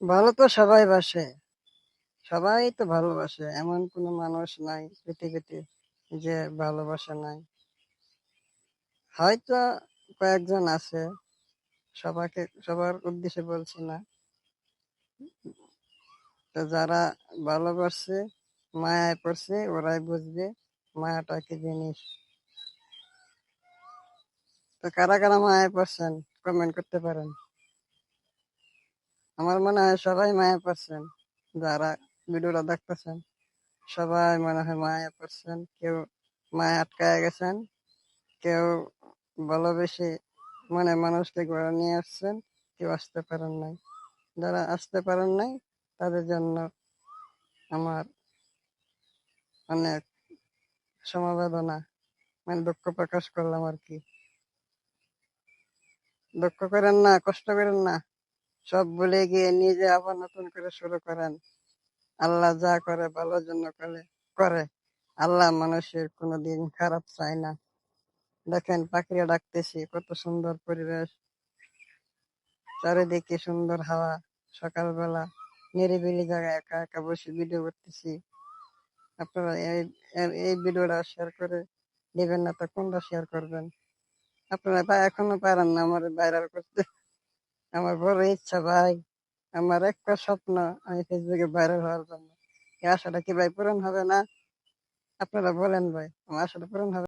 ভালো তো সবাই বাসে, সবাই তো ভালোবাসে, এমন কোনো মানুষ নাই পৃথিবীতে যে ভালোবাসা নাই। হয়তো কয়েকজন আছে, সবার উদ্দেশ্যে বলছি না। তো যারা ভালোবাসছে, মায়ায় পড়ছে, ওরাই বুঝবে মায়াটা কি জিনিস। তো কারা কারা মায়ায় পড়ছেন কমেন্ট করতে পারেন। আমার মনে হয় সবাই মায়ায় পড়ছেন, যারা ভিডিওটা দেখতেছেন সবাই মনে হয় মায়ায় পড়ছেন। কেউ মায়া আটকায় গেছেন, কেউ ভালোবেসে মানে মানুষকে ঘরে নিয়ে আসছেন, কেউ আসতে পারেন নাই। যারা আসতে পারেন নাই তাদের জন্য আমার অনেক সমবেদনা, মানে দুঃখ প্রকাশ করলাম আর কি। দুঃখ করেন না, কষ্ট করেন না, সব ভুলে গিয়ে নিজে আবার নতুন করে শুরু করেন। আল্লাহ যা করে ভালোর জন্য করে। আল্লাহ মানুষের কোনোদিন খারাপ চায় না। দেখেন পাখিরা ডাকতেছি, কত সুন্দর পরিবেশ, চারিদিকে সুন্দর হাওয়া। সকালবেলা নিরিবিলি জায়গায় একা একা বসে ভিডিও করতেছি। আপনারা এই ভিডিওটা শেয়ার করে দিবেন না তো কোনটা শেয়ার করবেন? আপনারা এখনো পারেন না আমার ভাইরাল করতে। আমার বড় ইচ্ছা ভাই, আমার একটা স্বপ্ন, আমি ফেসবুকে ভাইরাল হওয়ার জন্য। এই আশাটা কি ভাই পূরণ হবে না? আপনারা বলেন ভাই, আমার আশাটা পূরণ হবে?